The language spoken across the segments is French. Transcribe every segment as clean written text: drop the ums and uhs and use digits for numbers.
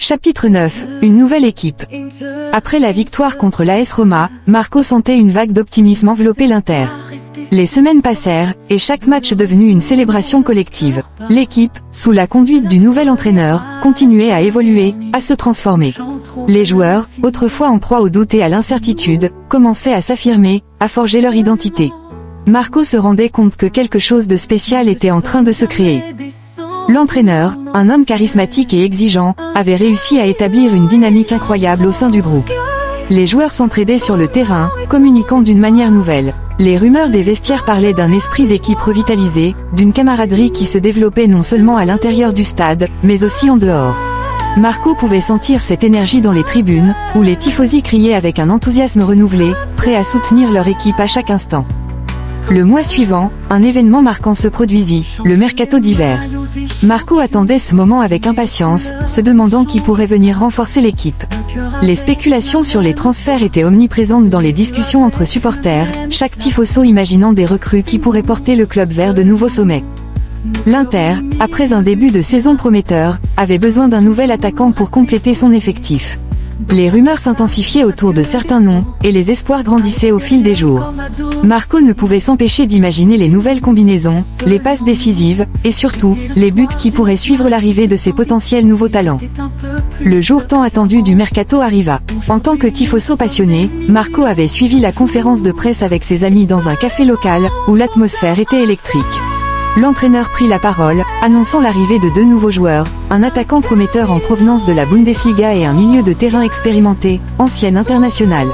Chapitre 9, une nouvelle équipe. Après la victoire contre l'AS Roma, Marco sentait une vague d'optimisme envelopper l'Inter. Les semaines passèrent, et chaque match devenu une célébration collective. L'équipe, sous la conduite du nouvel entraîneur, continuait à évoluer, à se transformer. Les joueurs, autrefois en proie au doute et à l'incertitude, commençaient à s'affirmer, à forger leur identité. Marco se rendait compte que quelque chose de spécial était en train de se créer. L'entraîneur, un homme charismatique et exigeant, avait réussi à établir une dynamique incroyable au sein du groupe. Les joueurs s'entraidaient sur le terrain, communiquant d'une manière nouvelle. Les rumeurs des vestiaires parlaient d'un esprit d'équipe revitalisé, d'une camaraderie qui se développait non seulement à l'intérieur du stade, mais aussi en dehors. Marco pouvait sentir cette énergie dans les tribunes, où les tifosi criaient avec un enthousiasme renouvelé, prêts à soutenir leur équipe à chaque instant. Le mois suivant, un événement marquant se produisit, le mercato d'hiver. Marco attendait ce moment avec impatience, se demandant qui pourrait venir renforcer l'équipe. Les spéculations sur les transferts étaient omniprésentes dans les discussions entre supporters, chaque tifoso imaginant des recrues qui pourraient porter le club vers de nouveaux sommets. L'Inter, après un début de saison prometteur, avait besoin d'un nouvel attaquant pour compléter son effectif. Les rumeurs s'intensifiaient autour de certains noms, et les espoirs grandissaient au fil des jours. Marco ne pouvait s'empêcher d'imaginer les nouvelles combinaisons, les passes décisives, et surtout, les buts qui pourraient suivre l'arrivée de ces potentiels nouveaux talents. Le jour tant attendu du mercato arriva. En tant que tifoso passionné, Marco avait suivi la conférence de presse avec ses amis dans un café local, où l'atmosphère était électrique. L'entraîneur prit la parole, annonçant l'arrivée de deux nouveaux joueurs, un attaquant prometteur en provenance de la Bundesliga et un milieu de terrain expérimenté, ancienne internationale.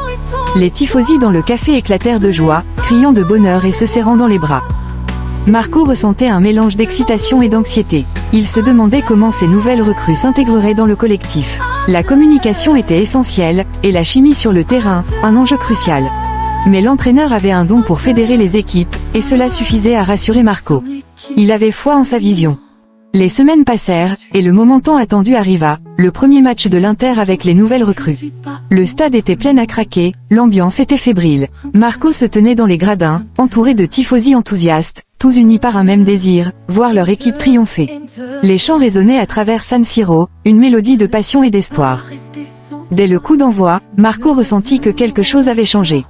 Les tifosi dans le café éclatèrent de joie, criant de bonheur et se serrant dans les bras. Marco ressentait un mélange d'excitation et d'anxiété. Il se demandait comment ces nouvelles recrues s'intégreraient dans le collectif. La communication était essentielle, et la chimie sur le terrain, un enjeu crucial. Mais l'entraîneur avait un don pour fédérer les équipes, et cela suffisait à rassurer Marco. Il avait foi en sa vision. Les semaines passèrent, et le moment tant attendu arriva, le premier match de l'Inter avec les nouvelles recrues. Le stade était plein à craquer, l'ambiance était fébrile. Marco se tenait dans les gradins, entouré de tifosi enthousiastes, tous unis par un même désir, voir leur équipe triompher. Les chants résonnaient à travers San Siro, une mélodie de passion et d'espoir. Dès le coup d'envoi, Marco ressentit que quelque chose avait changé.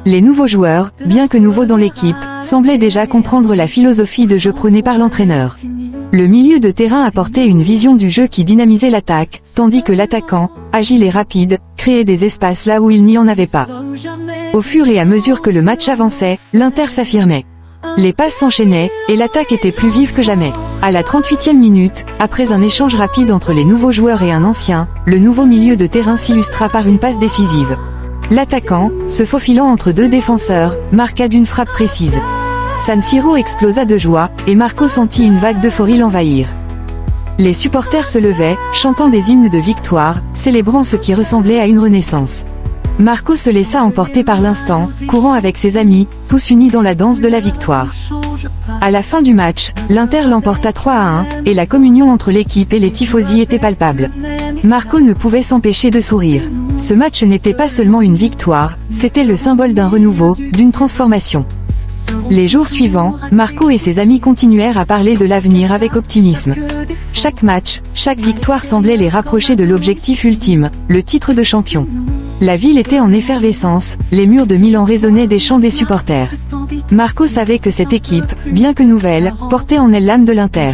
Les nouveaux joueurs, bien que nouveaux dans l'équipe, semblaient déjà comprendre la philosophie de jeu prônée par l'entraîneur. Le milieu de terrain apportait une vision du jeu qui dynamisait l'attaque, tandis que l'attaquant, agile et rapide, créait des espaces là où il n'y en avait pas. Au fur et à mesure que le match avançait, l'Inter s'affirmait. Les passes s'enchaînaient, et l'attaque était plus vive que jamais. À la 38e minute, après un échange rapide entre les nouveaux joueurs et un ancien, le nouveau milieu de terrain s'illustra par une passe décisive. L'attaquant, se faufilant entre deux défenseurs, marqua d'une frappe précise. San Siro explosa de joie, et Marco sentit une vague d'euphorie l'envahir. Les supporters se levaient, chantant des hymnes de victoire, célébrant ce qui ressemblait à une renaissance. Marco se laissa emporter par l'instant, courant avec ses amis, tous unis dans la danse de la victoire. À la fin du match, l'Inter l'emporta 3-1, et la communion entre l'équipe et les tifosi était palpable. Marco ne pouvait s'empêcher de sourire. Ce match n'était pas seulement une victoire, c'était le symbole d'un renouveau, d'une transformation. Les jours suivants, Marco et ses amis continuèrent à parler de l'avenir avec optimisme. Chaque match, chaque victoire semblait les rapprocher de l'objectif ultime, le titre de champion. La ville était en effervescence, les murs de Milan résonnaient des chants des supporters. Marco savait que cette équipe, bien que nouvelle, portait en elle l'âme de l'Inter.